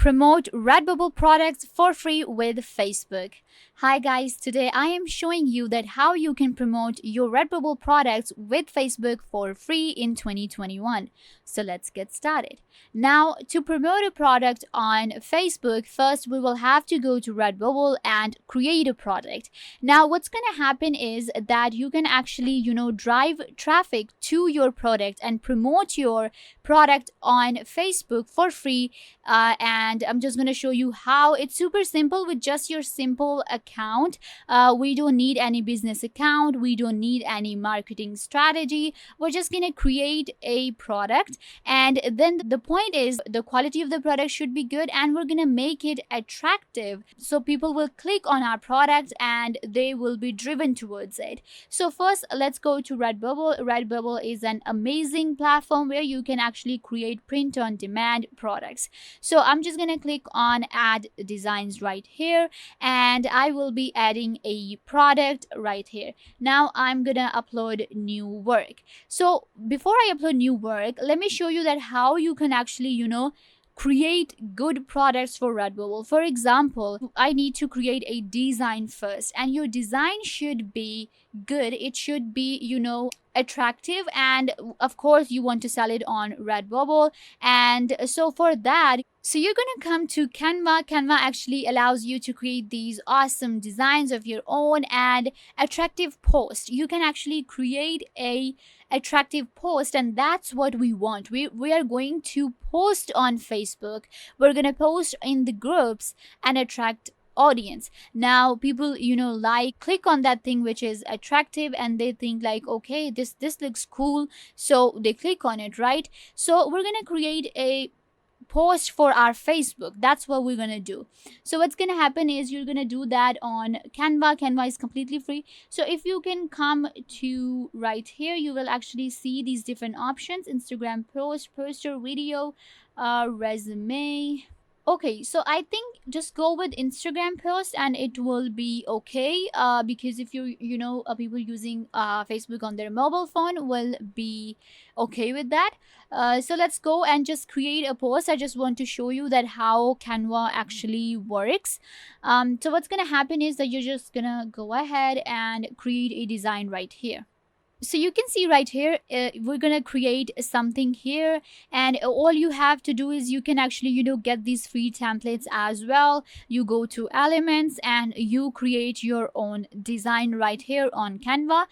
Promote Redbubble products for free with Facebook. Hi guys, today I am showing you that how you can promote your Redbubble products with Facebook for free in 2021. So let's get started. Now, to promote a product on Facebook, first we will have to go to Redbubble and create a product. Now, what's going to happen is that you can actually, drive traffic to your product and promote your product on Facebook for free. And I'm just going to show you how. It's super simple with just your simple account. We don't need any business account. We don't need any marketing strategy. We're just going to create a product. And then the point is the quality of the product should be good, and we're going to make it attractive. So people will click on our product and they will be driven towards it. So first, let's go to Redbubble. Redbubble is an amazing platform where you can actually create print on demand products. So I'm just going to click on add designs right here, and I will be adding a product right here. Now I'm going to upload new work. So before I upload new work, let me show you that how you can actually, create good products for Redbubble. For example, I need to create a design first, and your design should be good. It should be, attractive, and of course you want to sell it on Redbubble. And so for that, so you're going to come to Canva. Canva actually allows you to create these awesome designs of your own and attractive posts. You can actually create a attractive post, and that's what we want. We are going to post on Facebook. We're going to post in the groups and attract audience. Now people click on that thing which is attractive, and they think like, okay, this looks cool, so they click on it, right? So we're going to create a post for our Facebook. That's what we're going to do. So what's going to happen is you're going to do that on Canva. Canva is completely free. So if you can come to right here, you will actually see these different options: Instagram post, poster, video, resume. Okay, so I think just go with Instagram post and it will be okay, because if people using Facebook on their mobile phone will be okay with that. So let's go and just create a post. I just want to show you that how Canva actually works. So what's gonna happen is that you're just gonna go ahead and create a design right here. So you can see right here, we're gonna create something here, and all you have to do is you can actually get these free templates as well. You go to elements and you create your own design right here on Canva.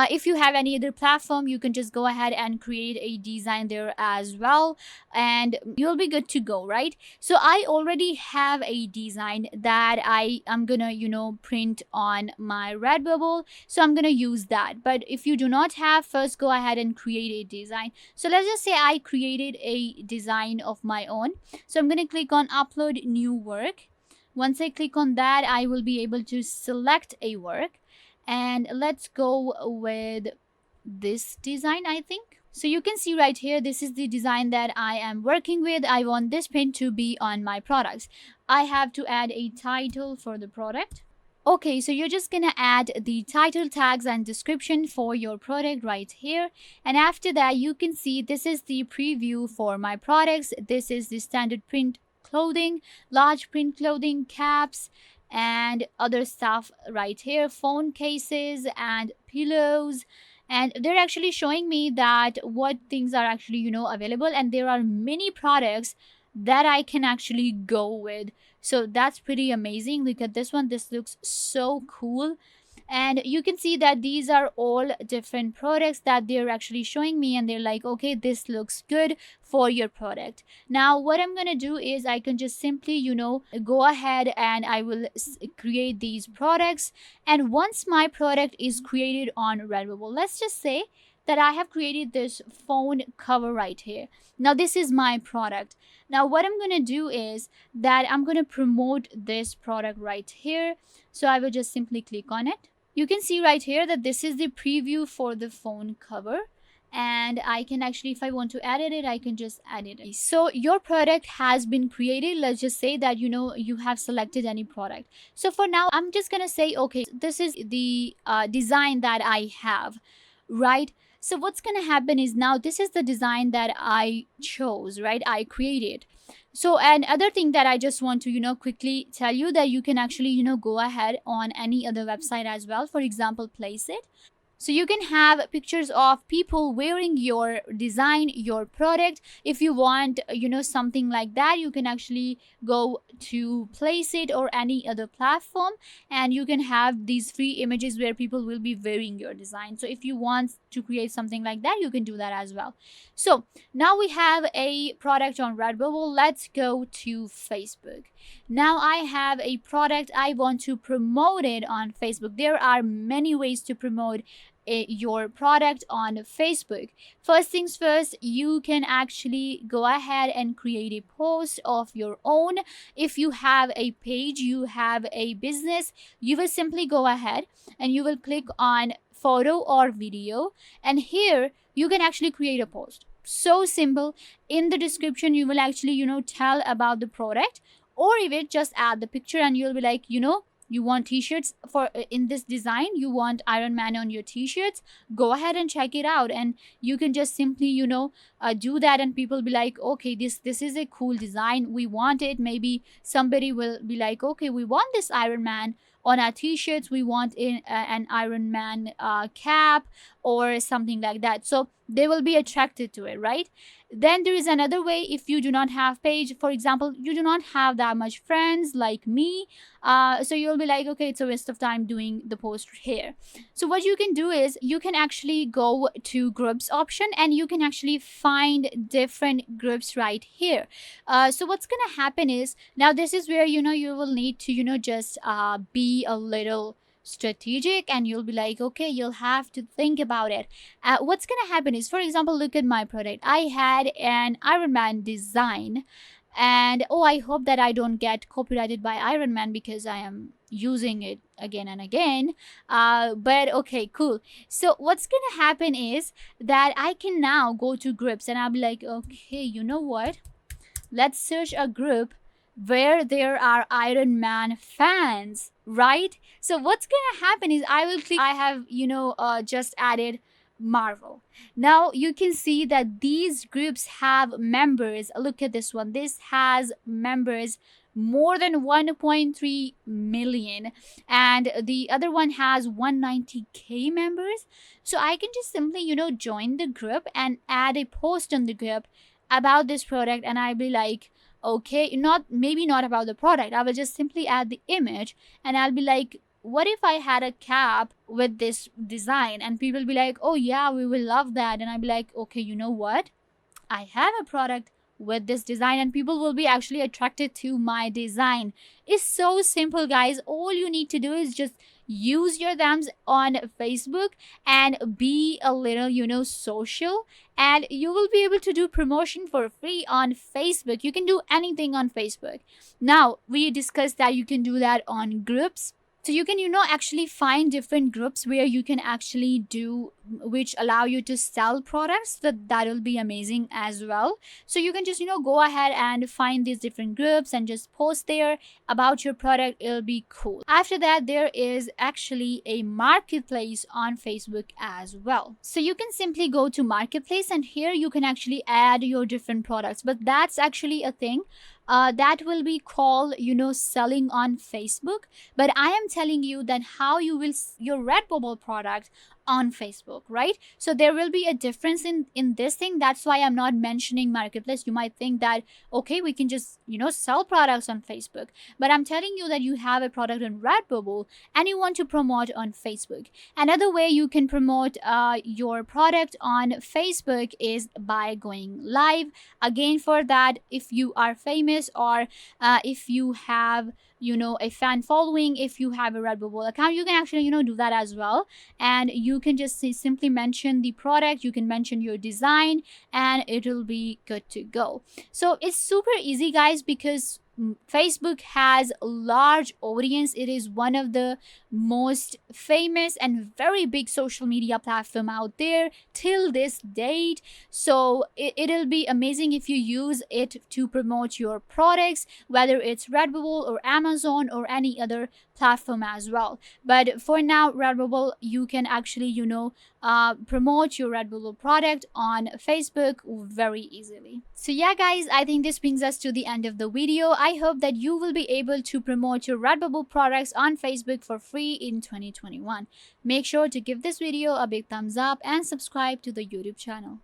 If you have any other platform, you can just go ahead and create a design there as well, and you'll be good to go, right? So I already have a design that I am gonna print on my Redbubble, so I'm gonna use that. But if you do not have, first go ahead and create a design. So let's just say I created a design of my own. So I'm going to click on upload new work. Once I click on that, I will be able to select a work, and let's go with this design, I think. So you can see right here, this is the design that I am working with. I want this print to be on my products. I have to add a title for the product. Okay, so you're just gonna add the title tags and description for your product right here. And after that, you can see this is the preview for my products. This is the standard print clothing, large print clothing, caps, and other stuff right here, phone cases and pillows. And they're actually showing me that what things are actually, available. And there are many products that I can actually go with. So that's pretty amazing. Look at this one. This looks so cool. And you can see that these are all different products that they're actually showing me, and they're like, okay, this looks good for your product. Now what I'm gonna do is I can just simply go ahead and I will create these products. And once my product is created on Redbubble, let's just say that I have created this phone cover right here. Now this is my product. Now what I'm going to do is that I'm going to promote this product right here. So I will just simply click on it. You can see right here that this is the preview for the phone cover. And I can actually, if I want to edit it, I can just edit it. So your product has been created. Let's just say that you have selected any product. So for now, I'm just going to say, okay, this is the design that I have, right? So what's going to happen is now this is the design that I chose, right? I created. So, and other thing that I just want to, quickly tell you, that you can actually, go ahead on any other website as well. For example, Place It. So you can have pictures of people wearing your design, your product. If you want, something like that, you can actually go to Place It or any other platform, and you can have these free images where people will be wearing your design. So if you want to create something like that, you can do that as well. So now we have a product on Redbubble. Let's go to Facebook. Now I have a product, I want to promote it on Facebook. There are many ways to promote your product on Facebook. First things first, you can actually go ahead and create a post of your own. If you have a page, you have a business, you will simply go ahead and you will click on photo or video, and here you can actually create a post. So simple. In the description, you will actually, tell about the product, or even just add the picture, and you'll be like, you want t-shirts for in this design, you want Iron Man on your t-shirts, go ahead and check it out. And you can just simply, do that, and people be like, okay, this is a cool design, we want it. Maybe somebody will be like, okay, we want this Iron Man on our t-shirts, we want an Iron Man cap or something like that. So they will be attracted to it, right? Then there is another way. If you do not have page, for example, you do not have that much friends like me, so you'll be like, okay, it's a waste of time doing the post here. So what you can do is you can actually go to groups option, and you can actually find different groups right here. So what's gonna happen is, now this is where you will need to just be a little strategic, and you'll be like, okay, you'll have to think about it. What's gonna happen is, for example, look at my product. I had an Iron Man design, and oh, I hope that I don't get copyrighted by Iron Man because I am using it again and again. But okay, cool. So what's gonna happen is that I can now go to groups, and I'll be like, okay, you know what, let's search a group where there are Iron Man fans, right? So what's gonna happen is I will click, I have, just added Marvel. Now you can see that these groups have members. Look at this one. This has members more than 1.3 million, and the other one has 190k members. So I can just simply, join the group and add a post on the group about this product, and I'll be like, okay, not about the product, I will just simply add the image, and I'll be like, what if I had a cap with this design? And people will be like, oh yeah, we will love that. And I'll be like, okay, you know what, I have a product with this design, and people will be actually attracted to my design. It's so simple, guys. All you need to do is just use your thumbs on Facebook and be a little, social, and you will be able to do promotion for free on Facebook. You can do anything on Facebook. Now, we discussed that you can do that on groups. So you can, actually find different groups where you can actually do, which allow you to sell products. That will be amazing as well. So you can just, go ahead and find these different groups and just post there about your product. It'll be cool. After that, there is actually a marketplace on Facebook as well. So you can simply go to marketplace, and here you can actually add your different products. But that's actually a thing that will be called, selling on Facebook. But I am telling you that how you will your Redbubble product on Facebook, right? So there will be a difference in this thing. That's why I'm not mentioning marketplace. You might think that, okay, we can just, sell products on Facebook, but I'm telling you that you have a product on Redbubble and you want to promote on Facebook. Another way you can promote your product on Facebook is by going live. Again, for that, if you are famous, or if you have, a fan following, if you have a Redbubble account, you can actually, do that as well. And you can just simply mention the product, you can mention your design, and it'll be good to go. So it's super easy, guys, because Facebook has a large audience. It is one of the most famous and very big social media platform out there till this date. So it'll be amazing if you use it to promote your products, whether it's Redbubble or Amazon or any other platform as well. But for now, Redbubble, you can actually, promote your Redbubble product on Facebook very easily. So yeah guys, I think this brings us to the end of the video. I hope that you will be able to promote your Redbubble products on Facebook for free in 2021. Make sure to give this video a big thumbs up and subscribe to the YouTube channel.